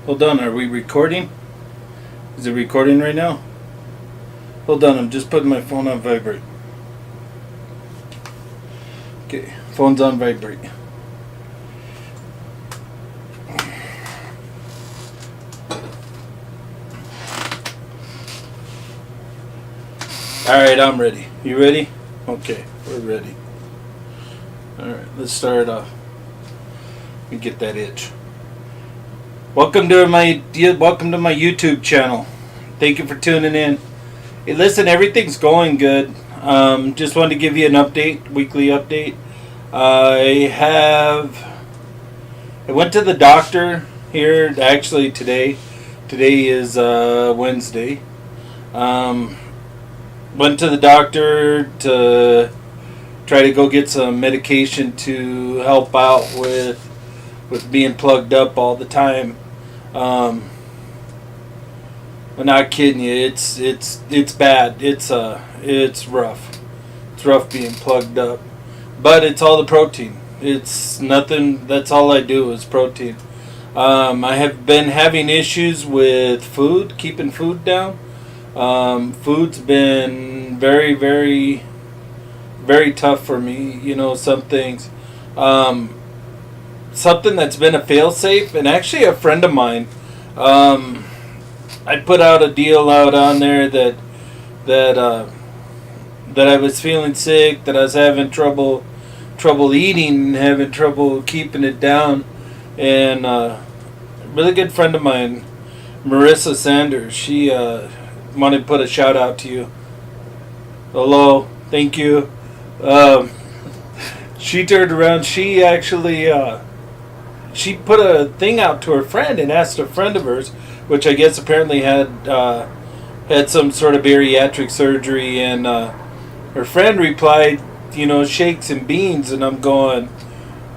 Hold on, are we recording? Is it recording right now? Hold on, I'm just putting my phone on vibrate. Okay, phone's on vibrate. Alright, I'm ready. You ready? Okay, we're ready. Alright, let's start off. Let me get that itch. Welcome to my YouTube channel. Thank you for tuning in. Hey, listen, everything's going good. Just wanted to give you an update, weekly update. I went to the doctor here actually today. Today is Wednesday. Went to the doctor to try to go get some medication to help out with being plugged up all the time. I'm not kidding you. It's bad. It's rough. It's rough being plugged up. But it's all the protein. It's nothing. That's all I do is protein. I have been having issues with food, keeping food down. Food's been very, very, very tough for me. You know, some things. Something that's been a fail-safe, and actually a friend of mine, I put out a deal out on there that I was feeling sick, that I was having trouble eating, having trouble keeping it down, and a really good friend of mine, Marissa Sanders, she wanted to put a shout out to you. Hello, thank you. She turned around. She actually she put a thing out to her friend and asked a friend of hers, which I guess apparently had some sort of bariatric surgery, and her friend replied, you know, shakes and beans, and I'm going,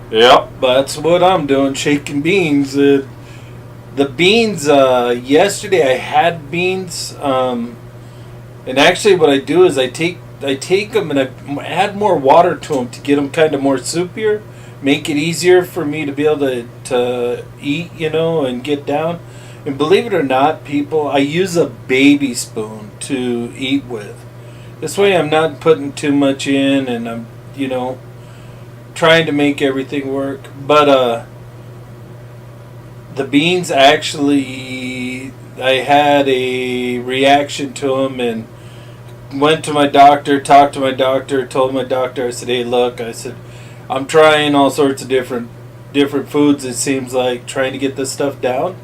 yep, that's what I'm doing, shaking beans. The beans, yesterday I had beans, and actually what I do is I take them and I add more water to them to get them kind of more soupier, make it easier for me to be able to eat, you know, and get down. And believe it or not, people, I use a baby spoon to eat with. This way I'm not putting too much in, and I'm, you know, trying to make everything work. But the beans, actually, I had a reaction to them, and went to my doctor, talked to my doctor, told my doctor, I said, hey, look, I said, I'm trying all sorts of different foods, it seems like, trying to get this stuff down,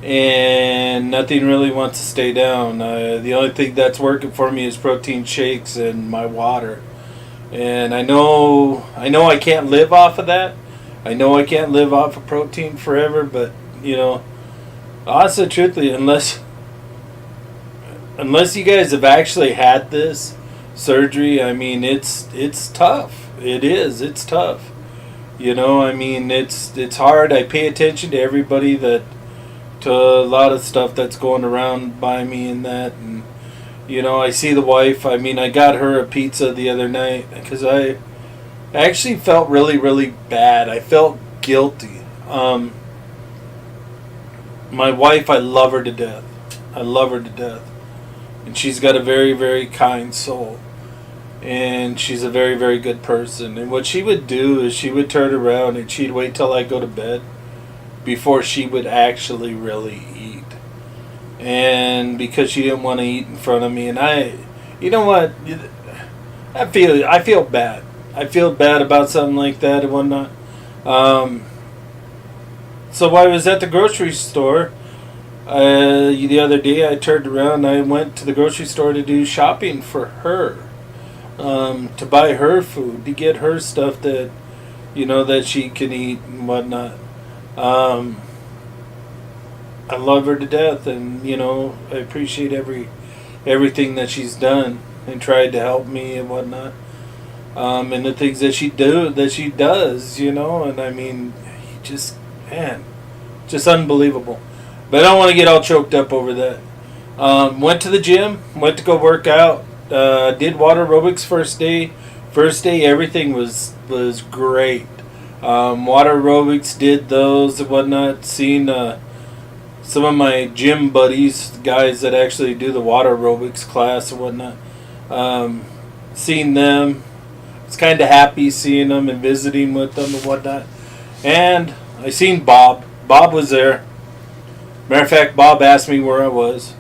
and nothing really wants to stay down. The only thing that's working for me is protein shakes and my water. And I know I can't live off of that. I know I can't live off of protein forever, but, you know, honestly, truthfully, unless you guys have actually had this surgery, I mean, it's tough. It is. It's tough. You know, I mean, it's hard. I pay attention to everybody to a lot of stuff that's going around by me and that, and, you know, I see the wife. I mean, I got her a pizza the other night because I actually felt really, really bad. I felt guilty. My wife, I love her to death. I love her to death. And she's got a very, very kind soul. And she's a very, very good person. And what she would do is she would turn around and she'd wait till I go to bed before she would actually really eat. And because she didn't want to eat in front of me, and you know what? I feel bad. I feel bad about something like that and whatnot. So while I was at the grocery store the other day, I turned around and I went to the grocery store to do shopping for her. To buy her food, to get her stuff that, you know, that she can eat and whatnot. I love her to death, and, you know, I appreciate everything that she's done and tried to help me and whatnot. And the things that she does, you know, and I mean, just unbelievable. But I don't want to get all choked up over that. Went to the gym, went to go work out. Did water aerobics first day. First day, everything was great. Water aerobics, did those and whatnot. Seen some of my gym buddies, guys that actually do the water aerobics class and whatnot. Seeing them, it's kind of happy seeing them and visiting with them and whatnot. And I seen Bob. Bob was there. Matter of fact, Bob asked me where I was.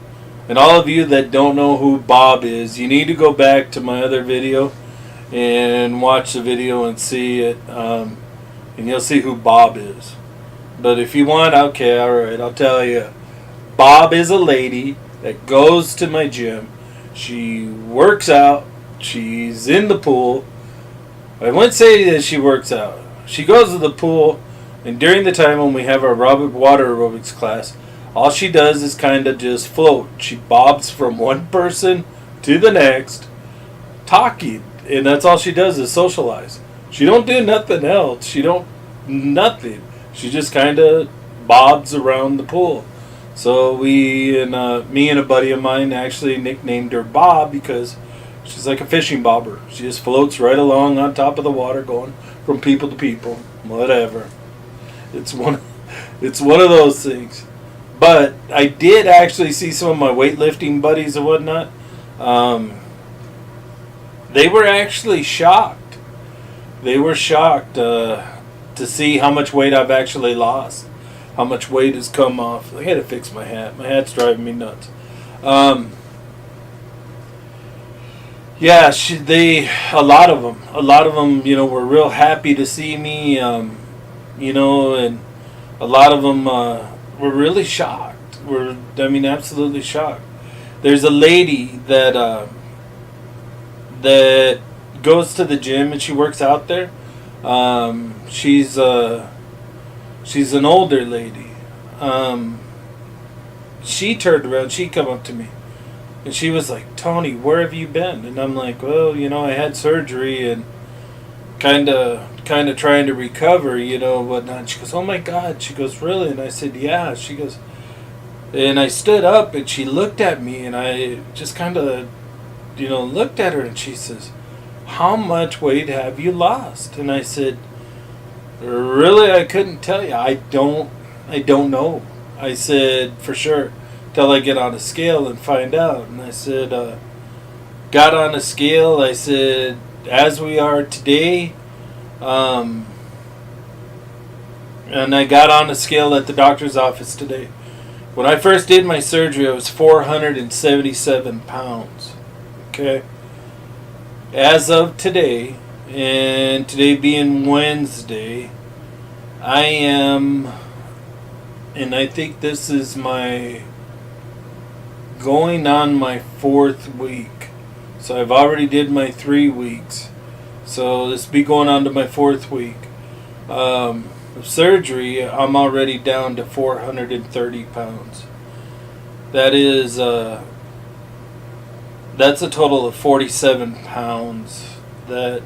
And all of you that don't know who Bob is, you need to go back to my other video and watch the video and see it. And you'll see who Bob is. But if you want, okay, alright, I'll tell you. Bob is a lady that goes to my gym. She works out. She's in the pool. I wouldn't say that she works out. She goes to the pool, and during the time when we have our water aerobics class, all she does is kind of just float. She bobs from one person to the next, talking, and that's all she does is socialize. She don't do nothing else. Nothing. She just kind of bobs around the pool. So me and a buddy of mine actually nicknamed her Bob because she's like a fishing bobber. She just floats right along on top of the water, going from people to people, whatever. It's one of those things. But I did actually see some of my weightlifting buddies and whatnot. They were actually shocked. They were shocked to see how much weight I've actually lost. How much weight has come off. I had to fix my hat. My hat's driving me nuts. Yeah, a lot of them, were real happy to see me, and a lot of them were really shocked. Absolutely shocked. There's a lady that goes to the gym and she works out there. She's an older lady. She turned around. She come up to me. And she was like, Tony, where have you been? And I'm like, well, I had surgery and kind of trying to recover, whatnot. And she goes, oh my God. She goes, really? And I said, yeah. She goes, and I stood up and she looked at me and I just kind of, looked at her and she says, how much weight have you lost? And I said, really, I couldn't tell you. I don't know. I said, for sure. Till I get on a scale and find out. And I said, got on a scale. I said, as we are today, and I got on a scale at the doctor's office today. When I first did my surgery, I was 477 pounds. Okay? As of today, and today being Wednesday, I am, and I think this is going on my 4th week. So I've already did my 3 weeks. So this be going on to my 4th week. Of surgery, I'm already down to 430 pounds. That is, that's a total of 47 pounds. That's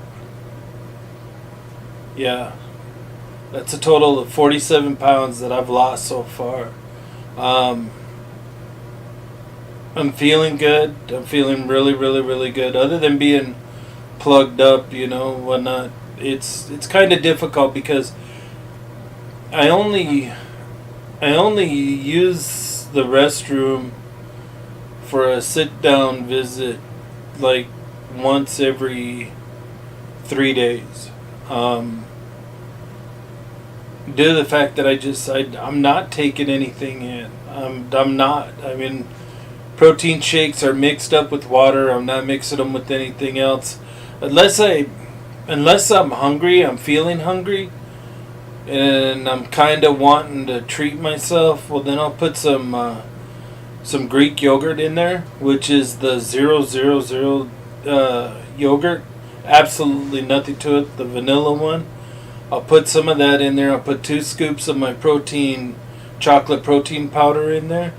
a total of 47 pounds that I've lost so far. I'm feeling good. I'm feeling really, really, really good. Other than being plugged up, whatnot. It's kind of difficult because I only use the restroom for a sit-down visit like once every 3 days. Due to the fact that I'm not taking anything in. I'm not. Protein shakes are mixed up with water. I'm not mixing them with anything else. Unless I'm hungry, I'm feeling hungry, and I'm kind of wanting to treat myself, well then I'll put some Greek yogurt in there, which is the 000 yogurt. Absolutely nothing to it, the vanilla one. I'll put some of that in there. I'll put 2 scoops of my chocolate protein powder in there.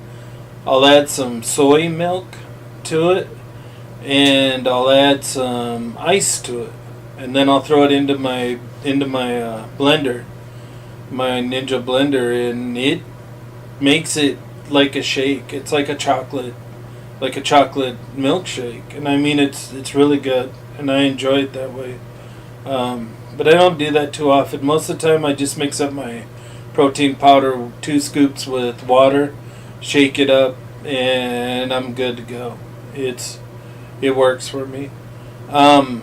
I'll add some soy milk to it, and I'll add some ice to it, and then I'll throw it into my blender, my Ninja blender, and it makes it like a shake. It's like a chocolate milkshake, and it's really good, and I enjoy it that way. But I don't do that too often. Most of the time, I just mix up my protein powder, 2 scoops with water. shake it up, and I'm good to go. It works for me. Let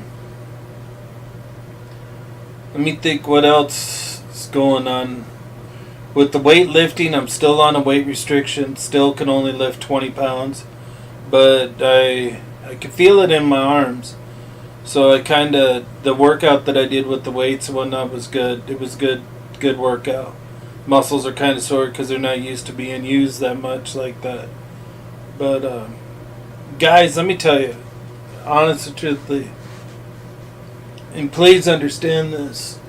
me think what else is going on. With the weightlifting, I'm still on a weight restriction. Still can only lift 20 pounds. But I can feel it in my arms. So the workout that I did with the weights and whatnot was good. It was good workout. Muscles are kind of sore because they're not used to being used that much like that. But, guys, let me tell you, honest and truthfully, and please understand this.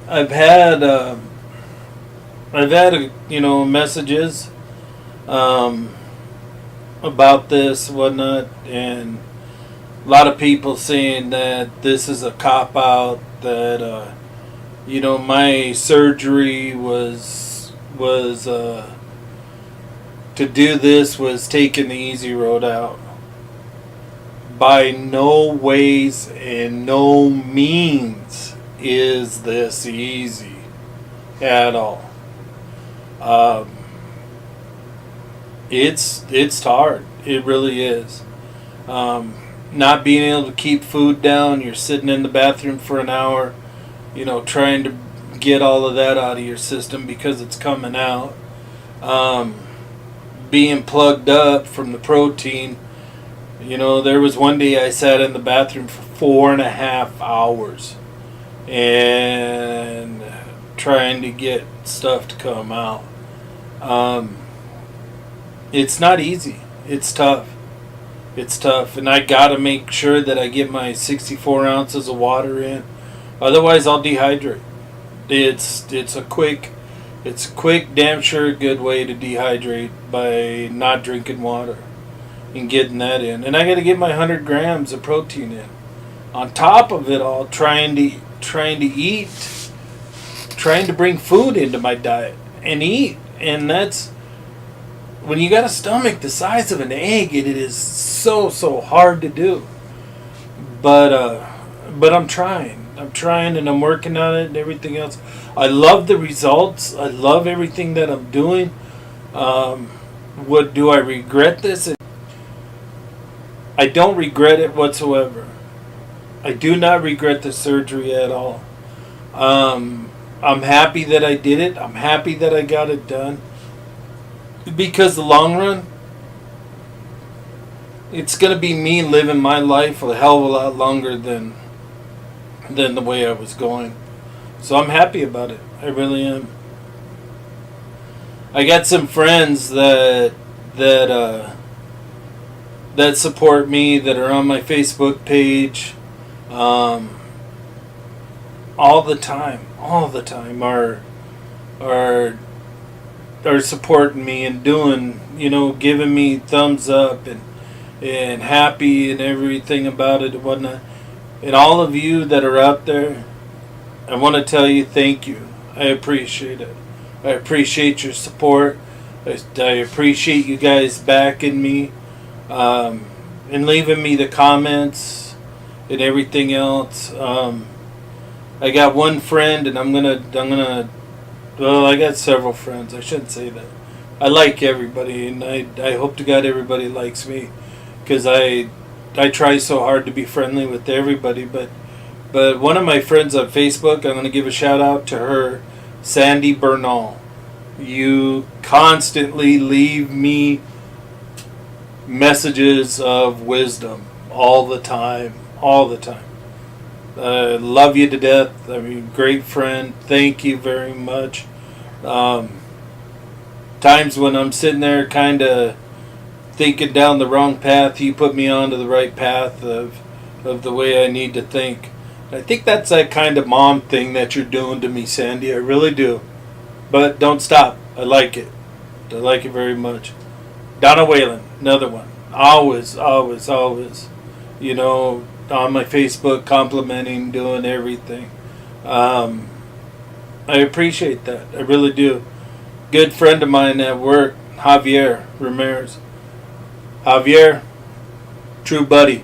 I've had messages about this, whatnot, and a lot of people saying that this is a cop out. That my surgery was to do this was taking the easy road out. By no ways and no means is this easy at all. It's hard. It really is. Not being able to keep food down. You're sitting in the bathroom for an hour, trying to get all of that out of your system because it's coming out. Being plugged up from the protein. There was one day I sat in the bathroom for 4.5 hours and trying to get stuff to come out. It's not easy. It's tough. And I gotta make sure that I get my 64 ounces of water in. Otherwise, I'll dehydrate. It's a quick, damn sure good way to dehydrate by not drinking water and getting that in. And I got to get my 100 grams of protein in. On top of it all, trying to eat, trying to bring food into my diet and eat. And that's, when you got a stomach the size of an egg, it is so hard to do. But I'm trying and I'm working on it and everything else. I love the results. I love everything that I'm doing. Do I regret this? I don't regret it whatsoever. I do not regret the surgery at all. I'm happy that I did it. I'm happy that I got it done. Because the long run, it's going to be me living my life a hell of a lot longer than the way I was going. So I'm happy about it. I really am. I got some friends that support me, that are on my Facebook page, all the time are supporting me and doing, giving me thumbs up and happy and everything about it and whatnot. And all of you that are out there, I want to tell you thank you. I appreciate it. I appreciate your support. I appreciate you guys backing me, and leaving me the comments and everything else. I got one friend, and I'm gonna. Well, I got several friends. I shouldn't say that. I like everybody, and I hope to God everybody likes me, because I try so hard to be friendly with everybody. But one of my friends on Facebook, I'm going to give a shout out to her, Sandy Bernal. You constantly leave me messages of wisdom all the time. Love you to death. I mean, great friend. Thank you very much. Times when I'm sitting there kind of thinking down the wrong path, you put me onto the right path of the way I need to think. I think that's that kind of mom thing that you're doing to me, Sandy. I really do. But don't stop. I like it. I like it very much. Donna Whalen, another one. Always. On my Facebook, complimenting, doing everything. I appreciate that. I really do. Good friend of mine at work, Javier Ramirez. Javier, true buddy.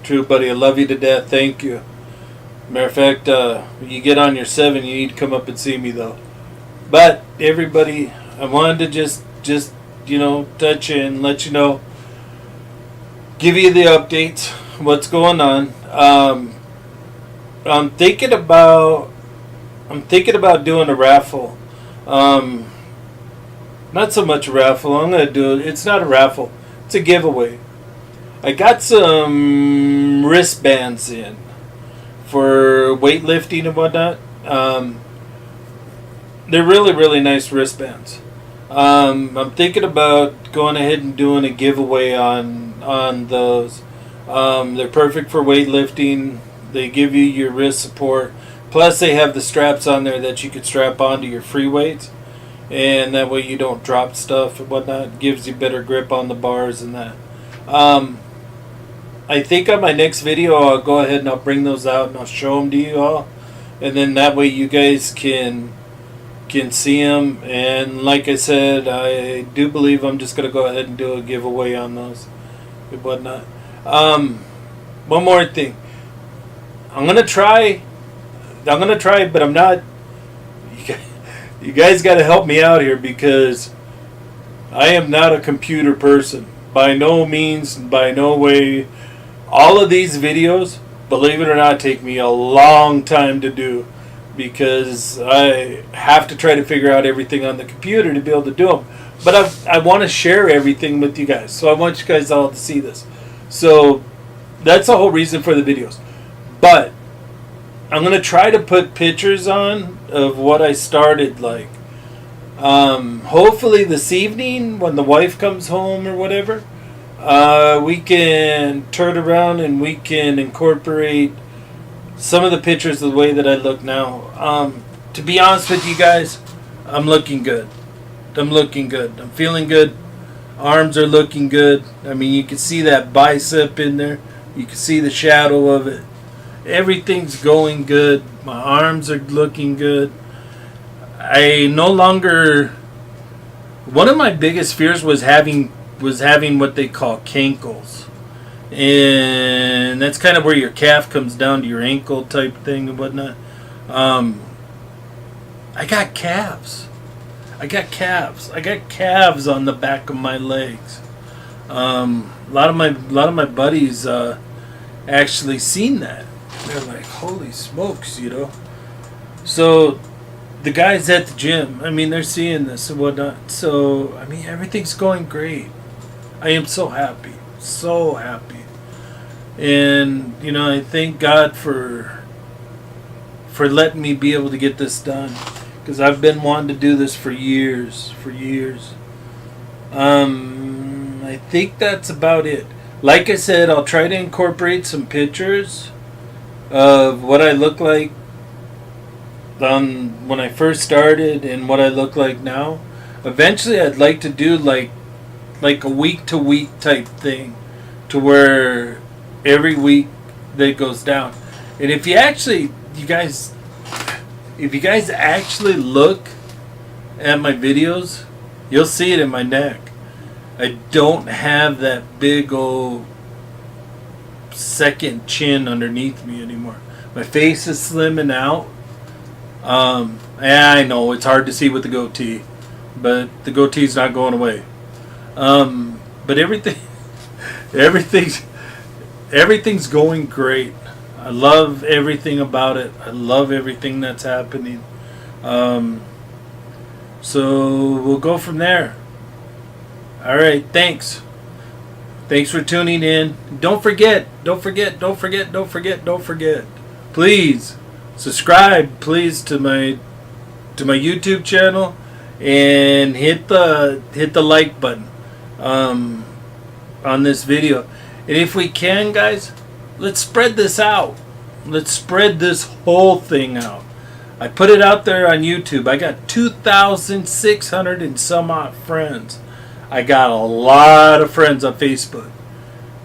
I love you to death. Thank you. Matter of fact, you get on your 7, you need to come up and see me, though. But everybody, I wanted to just touch and let you know, give you the updates, what's going on. I'm thinking about doing a raffle. Not so much a raffle. I'm gonna do it. It's not a raffle. It's a giveaway. I got some wristbands in for weightlifting and whatnot. They're really, really nice wristbands. I'm thinking about going ahead and doing a giveaway on those. They're perfect for weightlifting. They give you your wrist support. Plus, they have the straps on there that you could strap onto your free weights, and that way you don't drop stuff and whatnot. It gives you better grip on the bars and that. I think on my next video, I'll go ahead and I'll bring those out and I'll show them to you all, and then that way you guys can see them. And like I said, I do believe I'm just gonna go ahead and do a giveaway on those and whatnot. One more thing. I'm gonna try, but I'm not. You guys got to help me out here, because I am not a computer person. By no means, by no way. All of these videos, believe it or not, take me a long time to do, because I have to try to figure out everything on the computer to be able to do them. But I want to share everything with you guys, so I want you guys all to see this. So that's the whole reason for the videos. But I'm going to try to put pictures on of what I started like. Hopefully this evening when the wife comes home or whatever, we can turn around and we can incorporate some of the pictures of the way that I look now. To be honest with you guys, I'm looking good. I'm feeling good. Arms are looking good. I mean, you can see that bicep in there. You can see the shadow of it. Everything's going good. My arms are looking good. I no longer. One of my biggest fears was having what they call cankles, and that's kind of where your calf comes down to your ankle type thing and whatnot. I got calves. I got calves on the back of my legs. A lot of my buddies actually seen that. They're like, holy smokes, So the guys at the gym, I mean, they're seeing this and whatnot. So, I mean, everything's going great. I am so happy. So happy. And, I thank God for letting me be able to get this done. Because I've been wanting to do this for years. I think that's about it. Like I said, I'll try to incorporate some pictures of what I look like when I first started and what I look like now. Eventually, I'd like to do like a week-to-week type thing, to where every week that goes down. And if you guys actually look at my videos, you'll see it in my neck. I don't have that big old second chin underneath me anymore. My face is slimming out. I know it's hard to see with the goatee, but the goatee's not going away. But everything's going great. I love everything about it. I love everything that's happening. So we'll go from there. All right, thanks. Thanks for tuning in. Don't forget. Please subscribe, please, to my YouTube channel, and hit the like button on this video. And if we can, guys, let's spread this out. Let's spread this whole thing out. I put it out there on YouTube. I got 2,600 and some odd friends. I got a lot of friends on Facebook.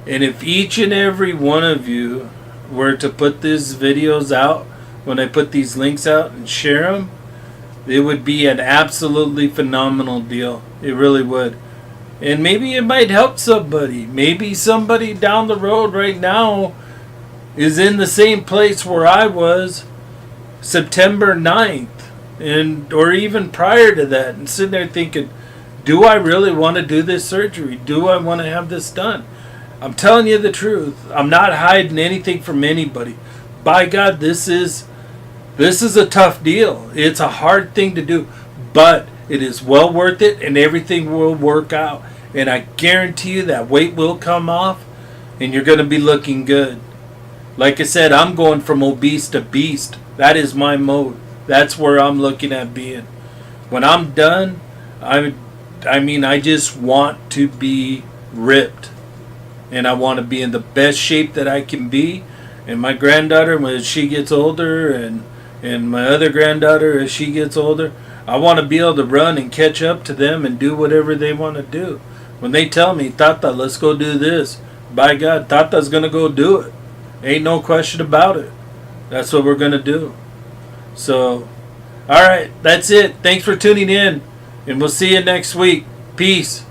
And if each and every one of you were to put these videos out, when I put these links out and share them, it would be an absolutely phenomenal deal. It really would. And maybe it might help somebody. Maybe somebody down the road right now is in the same place where I was September 9th and or even prior to that, and sitting there thinking, do I really want to do this surgery? Do I want to have this done? I'm telling you the truth. I'm not hiding anything from anybody. By God, this is a tough deal. It's a hard thing to do, but it is well worth it, and everything will work out. And I guarantee you that weight will come off, and you're going to be looking good. Like I said, I'm going from obese to beast. That is my mode. That's where I'm looking at being. When I'm done, I just want to be ripped. And I want to be in the best shape that I can be. And my granddaughter, when she gets older, and my other granddaughter, as she gets older, I want to be able to run and catch up to them and do whatever they want to do. When they tell me, Tata, let's go do this, by God, Tata's going to go do it. Ain't no question about it. That's what we're going to do. So, alright, that's it. Thanks for tuning in. And we'll see you next week. Peace.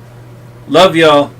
Love y'all.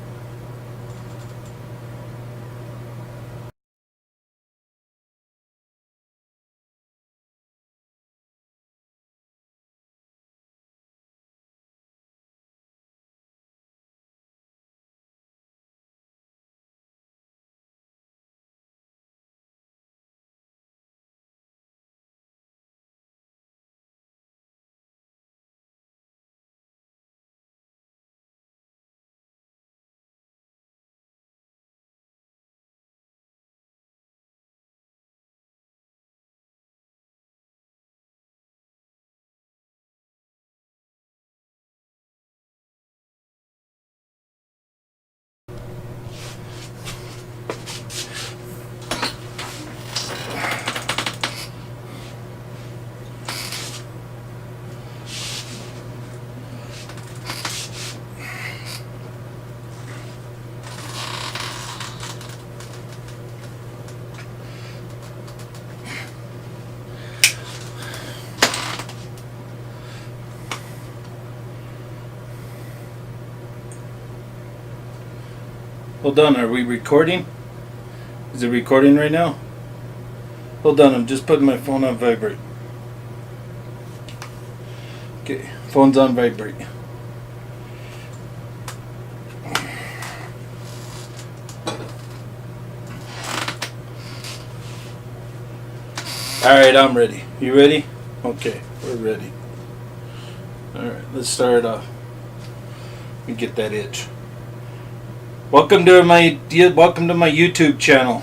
Hold on, are we recording? Is it recording right now? Hold on, I'm just putting my phone on vibrate. Okay, phone's on vibrate. Alright, I'm ready. You ready? Okay, we're ready. Alright, let's start off. Let me get that itch. Welcome to my YouTube channel.